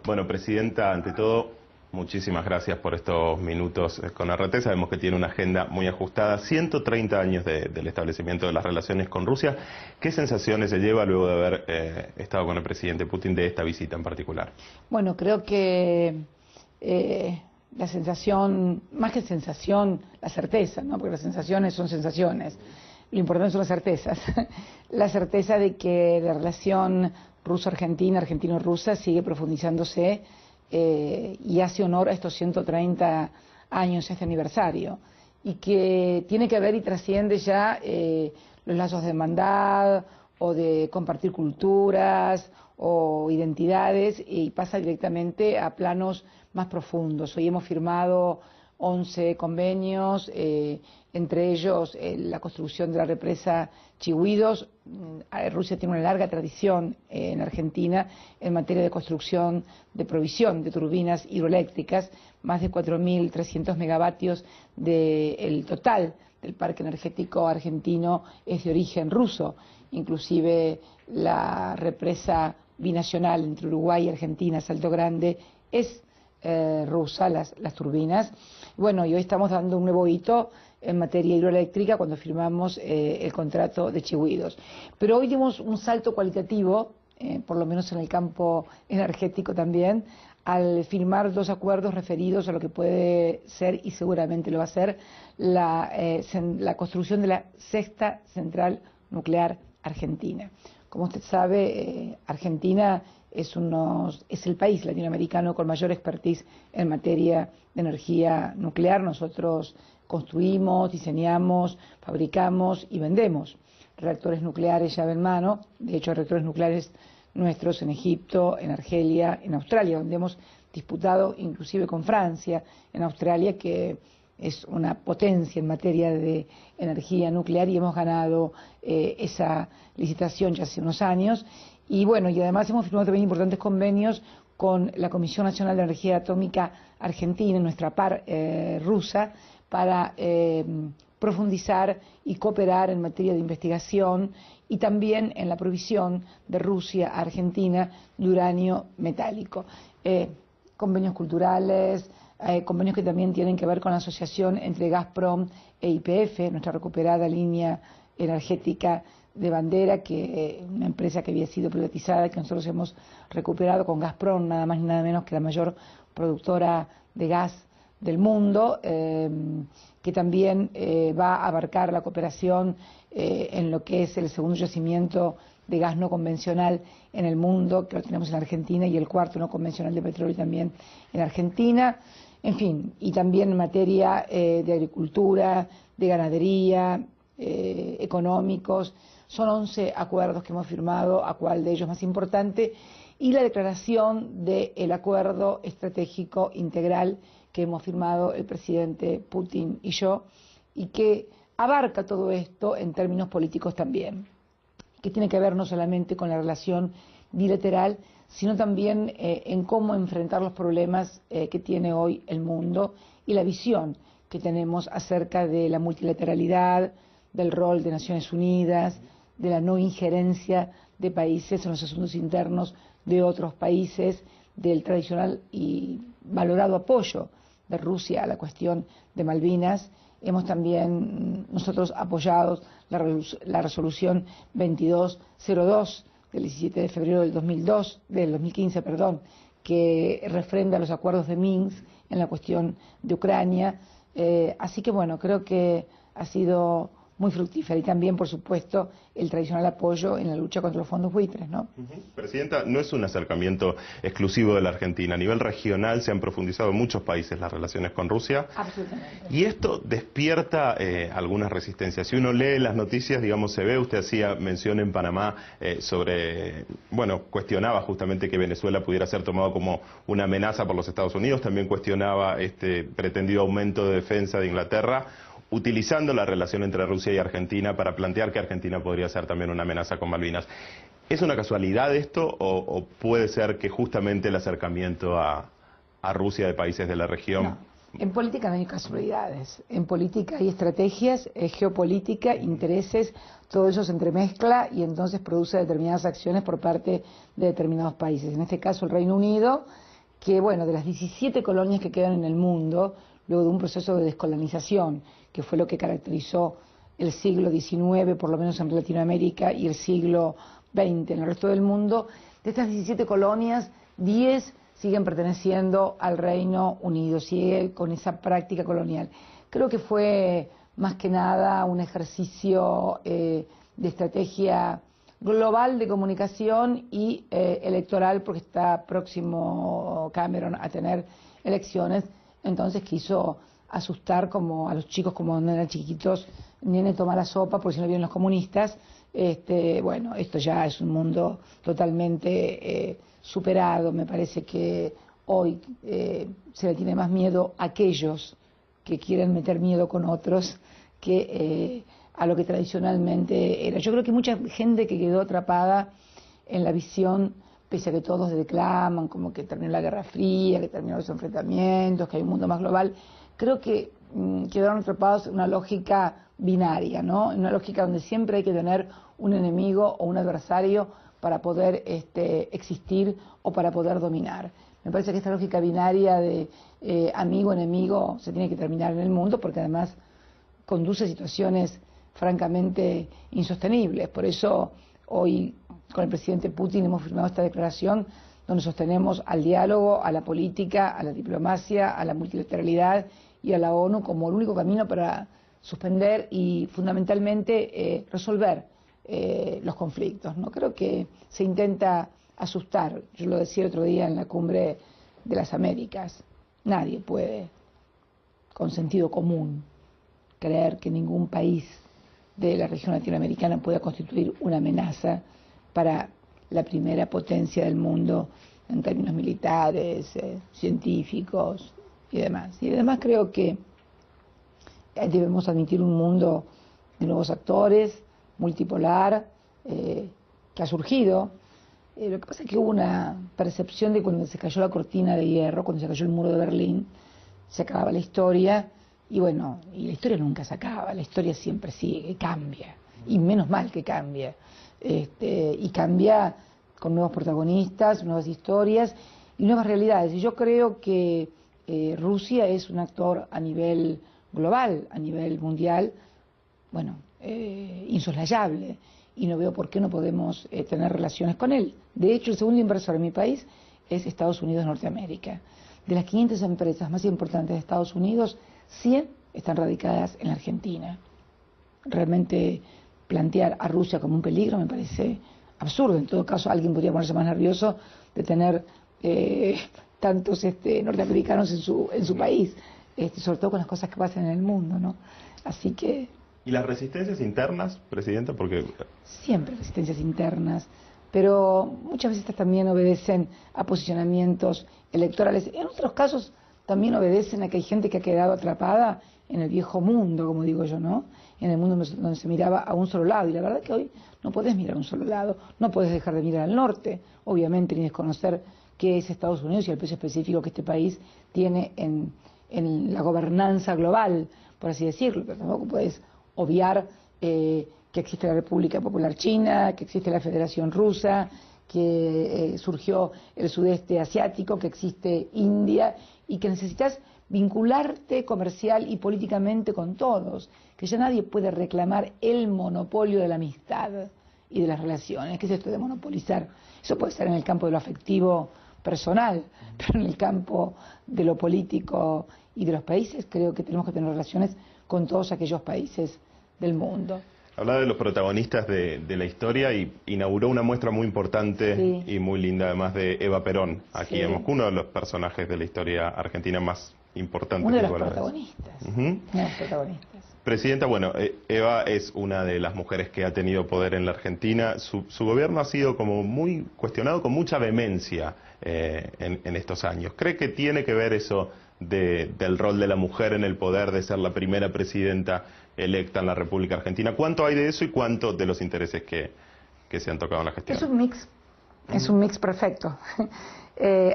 Bueno, Presidenta, ante todo, muchísimas gracias por estos minutos con RT. Sabemos que tiene una agenda muy ajustada. 130 años del establecimiento de las relaciones con Rusia. ¿Qué sensaciones se lleva luego de haber estado con el presidente Putin de esta visita en particular? Bueno, creo que la sensación, más que sensación, la certeza, ¿no? Porque las sensaciones son sensaciones. Lo importante son las certezas. La certeza de que la relación ruso-argentina, argentino-rusa sigue profundizándose y hace honor a estos 130 años, este aniversario, y que tiene que ver y trasciende ya los lazos de hermandad o de compartir culturas o identidades y pasa directamente a planos más profundos. Hoy hemos firmado 11 convenios, entre ellos la construcción de la represa Chihuidos. Rusia tiene una larga tradición en Argentina en materia de construcción, de provisión de turbinas hidroeléctricas, más de 4.300 megavatios del total del parque energético argentino es de origen ruso, inclusive la represa binacional entre Uruguay y Argentina, Salto Grande, es rusa, las turbinas. Bueno, y hoy estamos dando un nuevo hito en materia hidroeléctrica cuando firmamos el contrato de Chihuidos. Pero hoy dimos un salto cualitativo, por lo menos en el campo energético también, al firmar dos acuerdos referidos a lo que puede ser, y seguramente lo va a ser, la construcción de la sexta central nuclear argentina. Como usted sabe, Argentina es el país latinoamericano con mayor expertise en materia de energía nuclear. Nosotros construimos, diseñamos, fabricamos y vendemos reactores nucleares llave en mano. De hecho, reactores nucleares nuestros en Egipto, en Argelia, en Australia, donde hemos disputado inclusive con Francia, en Australia, que es una potencia en materia de energía nuclear, y hemos ganado esa licitación ya hace unos años. Y bueno, y además hemos firmado también importantes convenios con la Comisión Nacional de Energía Atómica Argentina, nuestra par rusa, para profundizar y cooperar en materia de investigación y también en la provisión de Rusia a Argentina de uranio metálico. Convenios culturales, convenios que también tienen que ver con la asociación entre Gazprom e YPF, nuestra recuperada línea energética de bandera, que una empresa que había sido privatizada, que nosotros hemos recuperado con Gazprom, nada más ni nada menos que la mayor productora de gas del mundo, que también va a abarcar la cooperación en lo que es el segundo yacimiento de gas no convencional en el mundo, que lo tenemos en Argentina, y el cuarto no convencional de petróleo también en Argentina. En fin, y también en materia de agricultura, de ganadería, económicos. Son 11 acuerdos que hemos firmado, a cuál de ellos más importante, y la declaración del acuerdo estratégico integral que hemos firmado el presidente Putin y yo, y que abarca todo esto en términos políticos también, que tiene que ver no solamente con la relación bilateral, sino también en cómo enfrentar los problemas que tiene hoy el mundo y la visión que tenemos acerca de la multilateralidad, del rol de Naciones Unidas, de la no injerencia de países en los asuntos internos de otros países, del tradicional y valorado apoyo de Rusia a la cuestión de Malvinas. Hemos también nosotros apoyado la resolución 2202 del 17 de febrero del 2015, que refrenda los acuerdos de Minsk en la cuestión de Ucrania. Así que bueno, creo que ha sido muy fructífera, y también, por supuesto, el tradicional apoyo en la lucha contra los fondos buitres, ¿no? Presidenta, no es un acercamiento exclusivo de la Argentina. A nivel regional se han profundizado en muchos países las relaciones con Rusia. Absolutamente. Y esto despierta algunas resistencias. Si uno lee las noticias, digamos, se ve, usted hacía mención en Panamá sobre, bueno, cuestionaba justamente que Venezuela pudiera ser tomado como una amenaza por los Estados Unidos, también cuestionaba este pretendido aumento de defensa de Inglaterra, utilizando la relación entre Rusia y Argentina para plantear que Argentina podría ser también una amenaza con Malvinas. ¿Es una casualidad esto o puede ser que justamente el acercamiento a Rusia de países de la región? No, en política no hay casualidades. En política hay estrategias, geopolítica, intereses, todo eso se entremezcla y entonces produce determinadas acciones por parte de determinados países. En este caso el Reino Unido, que, bueno, de las 17 colonias que quedan en el mundo, luego de un proceso de descolonización, que fue lo que caracterizó el siglo XIX, por lo menos en Latinoamérica, y el siglo XX en el resto del mundo, de estas 17 colonias, 10 siguen perteneciendo al Reino Unido, sigue con esa práctica colonial. Creo que fue más que nada un ejercicio de estrategia global de comunicación y electoral, porque está próximo Cameron a tener elecciones, entonces quiso asustar como a los chicos como cuando eran chiquitos, nene toma la sopa por si no vienen los comunistas. Bueno, esto ya es un mundo totalmente superado. Me parece que hoy se le tiene más miedo a aquellos que quieren meter miedo con otros que a lo que tradicionalmente era. Yo creo que mucha gente que quedó atrapada en la visión, pese a que todos declaman como que terminó la Guerra Fría, que terminó los enfrentamientos, que hay un mundo más global, creo que quedaron atrapados en una lógica binaria, ¿no? En una lógica donde siempre hay que tener un enemigo o un adversario para poder existir o para poder dominar. Me parece que esta lógica binaria de amigo-enemigo se tiene que terminar en el mundo, porque además conduce a situaciones francamente insostenibles. Por eso hoy con el presidente Putin hemos firmado esta declaración donde sostenemos al diálogo, a la política, a la diplomacia, a la multilateralidad y a la ONU como el único camino para suspender y fundamentalmente resolver los conflictos, ¿no? Creo que se intenta asustar. Yo lo decía el otro día en la cumbre de las Américas. Nadie puede, con sentido común, creer que ningún país de la región latinoamericana pueda constituir una amenaza para la primera potencia del mundo en términos militares, científicos y demás. Y además creo que debemos admitir un mundo de nuevos actores, multipolar, que ha surgido. Lo que pasa es que hubo una percepción de cuando se cayó la cortina de hierro, cuando se cayó el muro de Berlín, se acababa la historia, y bueno, y la historia nunca se acaba, la historia siempre sigue, cambia, y menos mal que cambia, y cambia con nuevos protagonistas, nuevas historias y nuevas realidades. Y yo creo que Rusia es un actor a nivel global, a nivel mundial, bueno, insoslayable, y no veo por qué no podemos tener relaciones con él. De hecho, el segundo inversor en mi país es Estados Unidos de Norteamérica. De las 500 empresas más importantes de Estados Unidos, 100 están radicadas en la Argentina. Realmente plantear a Rusia como un peligro me parece absurdo. En todo caso, alguien podría ponerse más nervioso de tener tantos norteamericanos en su país, sobre todo con las cosas que pasan en el mundo, ¿no? Así que... ¿Y las resistencias internas, Presidenta? Porque... Siempre resistencias internas, pero muchas veces también obedecen a posicionamientos electorales. En otros casos también obedecen a que hay gente que ha quedado atrapada en el viejo mundo, como digo yo, ¿no? En el mundo donde se miraba a un solo lado. Y la verdad que hoy no podés mirar a un solo lado, no podés dejar de mirar al norte, obviamente, ni desconocer qué es Estados Unidos y el peso específico que este país tiene en la gobernanza global, por así decirlo, pero tampoco podés obviar que existe la República Popular China, que existe la Federación Rusa, que surgió el sudeste asiático, que existe India y que necesitas vincularte comercial y políticamente con todos, que ya nadie puede reclamar el monopolio de la amistad y de las relaciones. ¿Qué es esto de monopolizar? Eso puede ser en el campo de lo afectivo personal, pero en el campo de lo político y de los países creo que tenemos que tener relaciones con todos aquellos países del mundo. Hablaba de los protagonistas de la historia y inauguró una muestra muy importante, sí, y muy linda, además, de Eva Perón, aquí, sí, en Moscú, uno de los personajes de la historia argentina más importantes. Uno de los protagonistas. Uno de los protagonistas. Presidenta, bueno, Eva es una de las mujeres que ha tenido poder en la Argentina. Su gobierno ha sido como muy cuestionado con mucha vehemencia en estos años. ¿Cree que tiene que ver eso del rol de la mujer en el poder, de ser la primera presidenta electa en la República Argentina? ¿Cuánto hay de eso y cuánto de los intereses que se han tocado en la gestión? Es un mix perfecto.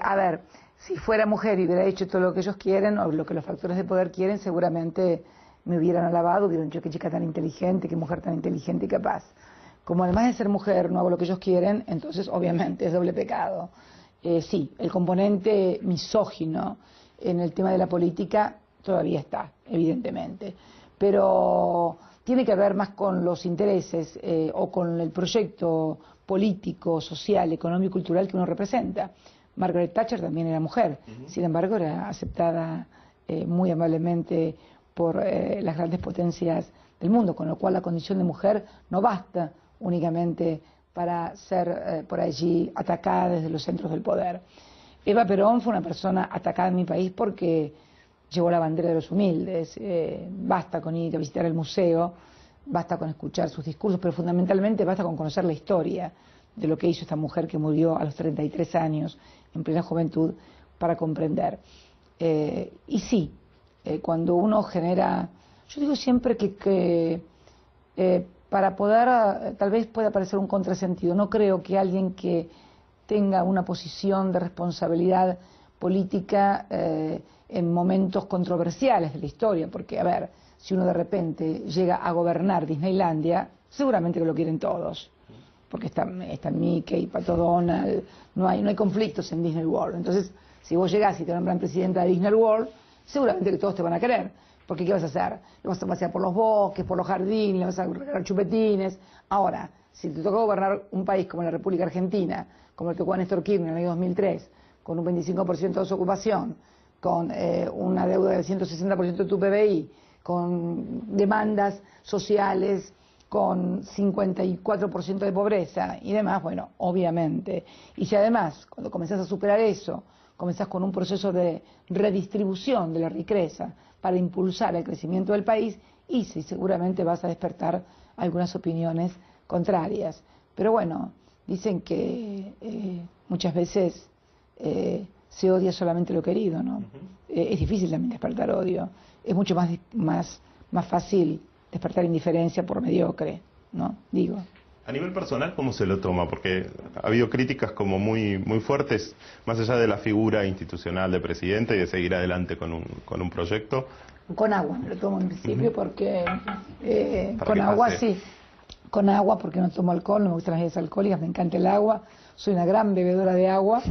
A ver, si fuera mujer y hubiera hecho todo lo que ellos quieren o lo que los factores de poder quieren, seguramente me hubieran alabado, hubieran dicho qué chica tan inteligente, qué mujer tan inteligente y capaz. Como además de ser mujer no hago lo que ellos quieren, entonces obviamente es doble pecado. sí, el componente misógino en el tema de la política todavía está, evidentemente, pero tiene que ver más con los intereses o con el proyecto político, social, económico y cultural que uno representa. Margaret Thatcher también era mujer, sin embargo era aceptada muy amablemente por las grandes potencias del mundo, con lo cual la condición de mujer no basta únicamente para ser por allí atacada desde los centros del poder. Eva Perón fue una persona atacada en mi país porque llevó la bandera de los humildes. Basta con ir a visitar el museo, basta con escuchar sus discursos, pero fundamentalmente basta con conocer la historia de lo que hizo esta mujer que murió a los 33 años, en plena juventud, para comprender. Y sí, cuando uno genera... Yo digo siempre que para poder, tal vez pueda parecer un contrasentido, no creo que alguien que tenga una posición de responsabilidad política en momentos controversiales de la historia, porque, a ver, si uno de repente llega a gobernar Disneylandia, seguramente que lo quieren todos, porque está Mickey, Pato Donald, no hay conflictos en Disney World. Entonces, si vos llegás y te nombran presidenta de Disney World, seguramente que todos te van a querer, porque ¿qué vas a hacer? Lo vas a pasear por los bosques, por los jardines, le vas a regalar chupetines. Ahora, si te toca gobernar un país como la República Argentina, como el que tocó a Néstor Kirchner en el año 2003, con un 25% de desocupación, con una deuda del 160% de tu PBI, con demandas sociales, con 54% de pobreza y demás, bueno, obviamente. Y si además, cuando comenzás a superar eso, comenzás con un proceso de redistribución de la riqueza para impulsar el crecimiento del país, y sí, seguramente vas a despertar algunas opiniones contrarias. Pero bueno, dicen que muchas veces se odia solamente lo querido, ¿no? Es difícil también despertar odio. Es mucho más fácil despertar indiferencia por mediocre, ¿no? Digo. A nivel personal, ¿cómo se lo toma? Porque ha habido críticas como muy fuertes, más allá de la figura institucional de presidente y de seguir adelante con un proyecto. Con agua, me lo tomo en principio porque... con agua, sí. Con agua porque no tomo alcohol, no me gustan las bebidas alcohólicas, me encanta el agua, soy una gran bebedora de agua.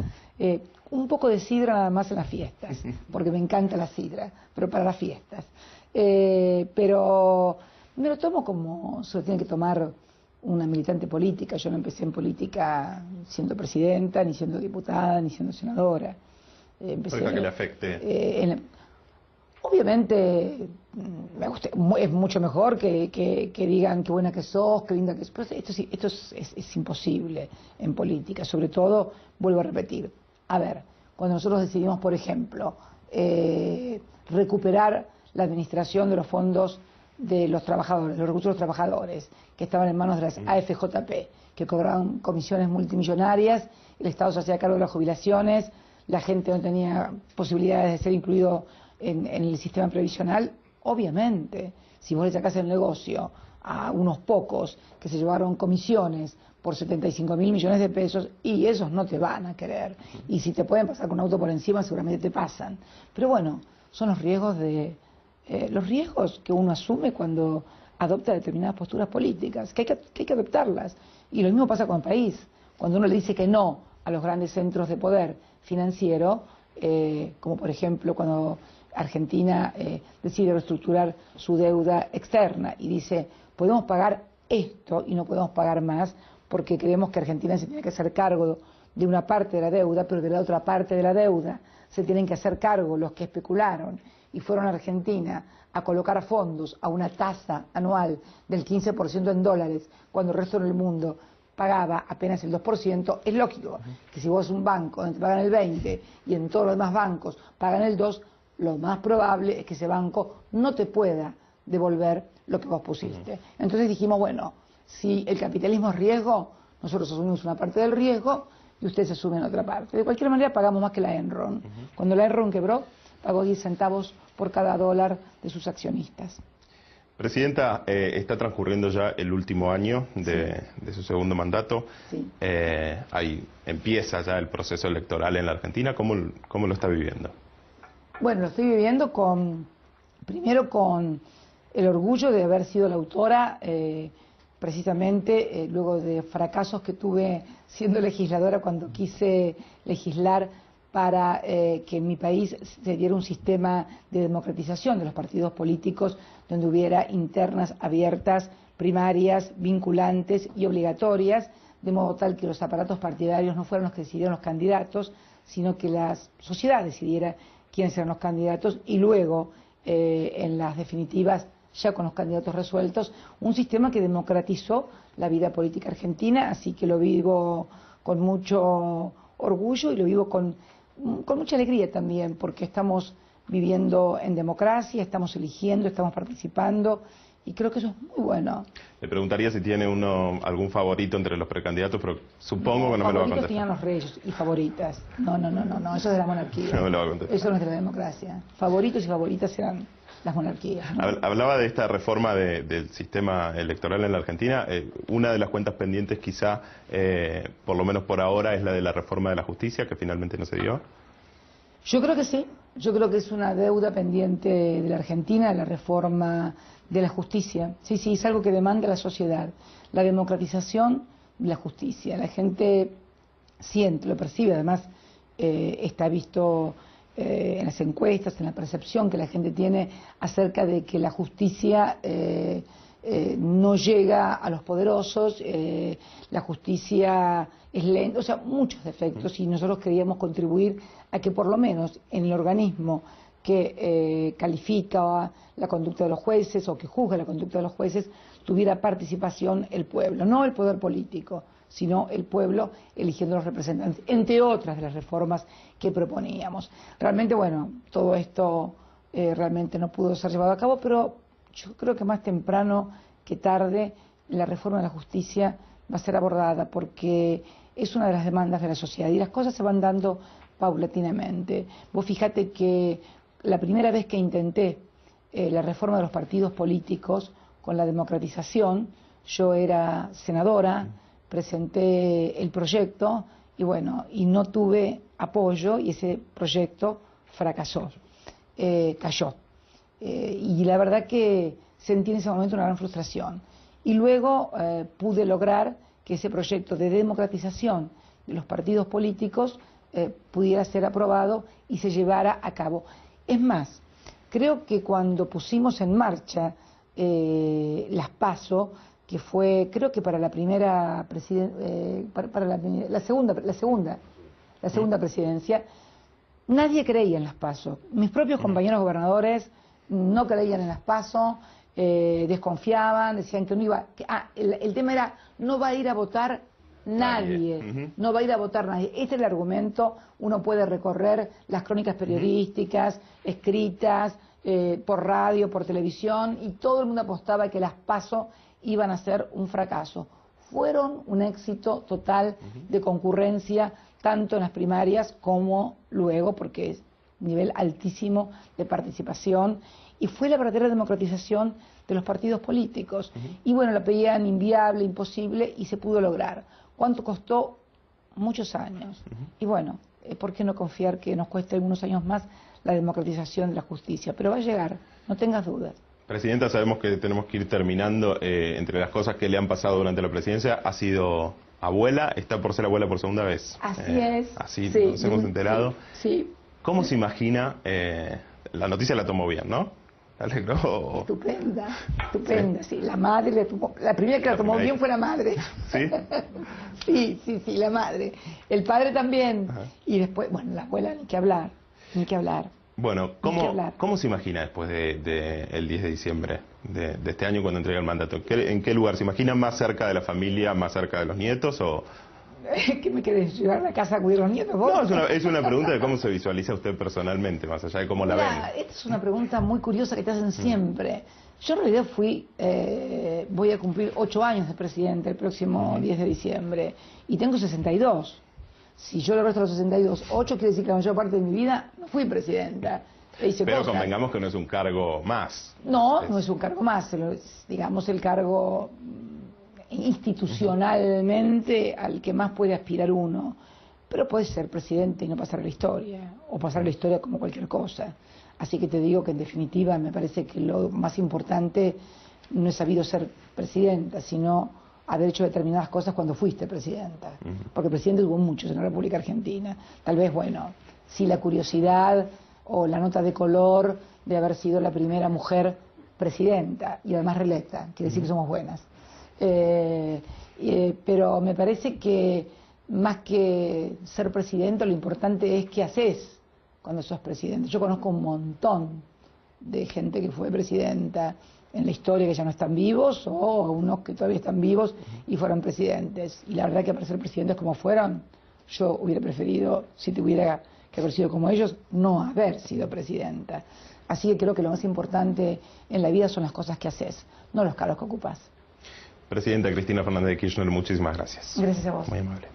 Un poco de sidra nada más en las fiestas, porque me encanta la sidra, pero para las fiestas. Pero me lo tomo como se lo tiene que tomar una militante política. Yo no empecé en política siendo presidenta, ni siendo diputada, ni siendo senadora. Empecé que le afecte. Obviamente es mucho mejor que digan qué buena que sos, qué linda que sos. Pero esto es imposible en política. Sobre todo, vuelvo a repetir, a ver, cuando nosotros decidimos, por ejemplo, recuperar la administración de los fondos de los trabajadores, los recursos de los trabajadores, que estaban en manos de las AFJP, que cobraban comisiones multimillonarias, el Estado se hacía cargo de las jubilaciones, la gente no tenía posibilidades de ser incluido en el sistema previsional. Obviamente, si vos le sacás el negocio a unos pocos que se llevaron comisiones por 75.000 millones de pesos, y esos no te van a querer, y si te pueden pasar con un auto por encima seguramente te pasan. Pero bueno, son los riesgos que uno asume cuando adopta determinadas posturas políticas, que hay que adoptarlas. Y lo mismo pasa con el país. Cuando uno le dice que no a los grandes centros de poder financiero, como por ejemplo cuando Argentina decide reestructurar su deuda externa y dice, podemos pagar esto y no podemos pagar más porque creemos que Argentina se tiene que hacer cargo de una parte de la deuda, pero de la otra parte de la deuda se tienen que hacer cargo los que especularon y fueron a Argentina a colocar fondos a una tasa anual del 15% en dólares, cuando el resto del mundo pagaba apenas el 2%, es lógico que si vos un banco donde te pagan el 20% y en todos los demás bancos pagan el 2%, lo más probable es que ese banco no te pueda devolver lo que vos pusiste. Entonces dijimos, bueno, si el capitalismo es riesgo, nosotros asumimos una parte del riesgo y ustedes asumen otra parte. De cualquier manera pagamos más que la Enron. Cuando la Enron quebró, pagó 10 centavos por cada dólar de sus accionistas. Presidenta, está transcurriendo ya el último año de su segundo mandato. Sí. Empieza ya el proceso electoral en la Argentina. ¿Cómo lo está viviendo? Bueno, lo estoy viviendo primero con el orgullo de haber sido la autora precisamente luego de fracasos que tuve siendo legisladora cuando quise legislar para que en mi país se diera un sistema de democratización de los partidos políticos donde hubiera internas abiertas, primarias, vinculantes y obligatorias, de modo tal que los aparatos partidarios no fueran los que decidieran los candidatos, sino que la sociedad decidiera quiénes eran los candidatos y luego, en las definitivas, ya con los candidatos resueltos, un sistema que democratizó la vida política argentina, así que lo vivo con mucho orgullo y lo vivo con mucha alegría también, porque estamos viviendo en democracia, estamos eligiendo, estamos participando, y creo que eso es muy bueno. Le preguntaría si tiene algún favorito entre los precandidatos, pero supongo que no me lo va a contestar. Favoritos tenían los reyes y favoritas. No, eso es de la monarquía. No me lo va a contestar. Eso no es de la democracia. Favoritos y favoritas eran las monarquías, ¿no? Hablaba de esta reforma del sistema electoral en la Argentina. Una de las cuentas pendientes quizá, por lo menos por ahora, es la de la reforma de la justicia, que finalmente no se dio. Yo creo que sí. Yo creo que es una deuda pendiente de la Argentina, la reforma de la justicia. Sí, es algo que demanda la sociedad. La democratización de la justicia. La gente siente, lo percibe, además está visto en las encuestas, en la percepción que la gente tiene acerca de que la justicia no llega a los poderosos, la justicia es lenta, o sea, muchos defectos, y nosotros queríamos contribuir a que por lo menos en el organismo que califica la conducta de los jueces o que juzga la conducta de los jueces tuviera participación el pueblo, no el poder político, sino el pueblo eligiendo los representantes, entre otras de las reformas que proponíamos. Realmente, bueno, todo esto realmente no pudo ser llevado a cabo, pero yo creo que más temprano que tarde la reforma de la justicia va a ser abordada porque es una de las demandas de la sociedad y las cosas se van dando paulatinamente. Vos fíjate que la primera vez que intenté la reforma de los partidos políticos con la democratización, yo era senadora, presenté el proyecto y bueno, y no tuve apoyo y ese proyecto fracasó, cayó. Y la verdad que sentí en ese momento una gran frustración. Y luego pude lograr que ese proyecto de democratización de los partidos políticos pudiera ser aprobado y se llevara a cabo. Es más, creo que cuando pusimos en marcha las PASO, que fue, creo que para la primera la segunda presidencia, nadie creía en las PASO. Mis propios compañeros gobernadores no creían en las PASO, desconfiaban, decían que no iba... el tema era, no va a ir a votar nadie, no va a ir a votar nadie. Este es el argumento, uno puede recorrer las crónicas periodísticas, escritas, por radio, por televisión, y todo el mundo apostaba que las PASO iban a ser un fracaso. Fueron un éxito total de concurrencia, tanto en las primarias como luego, porque es un nivel altísimo de participación, y fue la verdadera democratización de los partidos políticos. Y bueno, la pedían inviable, imposible, y se pudo lograr. ¿Cuánto costó? Muchos años. Y bueno, ¿por qué no confiar que nos cueste algunos años más la democratización de la justicia? Pero va a llegar, no tengas dudas. Presidenta, sabemos que tenemos que ir terminando. Entre las cosas que le han pasado durante la presidencia, ha sido abuela, está por ser abuela por segunda vez. Así es. Así sí, nos hemos enterado. Sí. ¿Cómo se imagina? La noticia la tomó bien, ¿no? ¿La alegró? Estupenda, sí. La madre, la primera que la tomó bien fue la madre. ¿Sí? Sí, la madre. El padre también. Ajá. Y después, bueno, la abuela ni que hablar. Bueno, ¿cómo se imagina después el 10 de diciembre de este año cuando entrega el mandato? ¿En qué lugar? ¿Se imagina más cerca de la familia, más cerca de los nietos o...? ¿Qué me querés llevar a la casa a cuidar a los nietos? ¿Vos? No, es una pregunta de cómo se visualiza usted personalmente, más allá de cómo la ven. Esta es una pregunta muy curiosa que te hacen siempre. Yo en realidad voy a cumplir 8 años de presidente el próximo 10 de diciembre y tengo 62. Si yo le resto los 62, 8 quiere decir que la mayor parte de mi vida no fui presidenta. Pero convengamos que no es un cargo más. No es un cargo más, digamos el cargo institucionalmente al que más puede aspirar uno. Pero puede ser presidente y no pasar a la historia, o pasar a la historia como cualquier cosa. Así que te digo que en definitiva me parece que lo más importante no he sabido ser presidenta, sino haber hecho determinadas cosas cuando fuiste presidenta. Porque presidentes hubo muchos en la República Argentina. Tal vez, bueno, sí la curiosidad o la nota de color de haber sido la primera mujer presidenta y además reelecta, quiere decir que somos buenas. Pero me parece que más que ser presidente, lo importante es qué haces cuando sos presidente. Yo conozco un montón de gente que fue presidenta en la historia que ya no están vivos, o unos que todavía están vivos y fueron presidentes. Y la verdad que para ser presidentes como fueron, yo hubiera preferido, si tuviera que haber sido como ellos, no haber sido presidenta. Así que creo que lo más importante en la vida son las cosas que haces, no los cargos que ocupás. Presidenta Cristina Fernández de Kirchner, muchísimas gracias. Gracias a vos. Muy amable.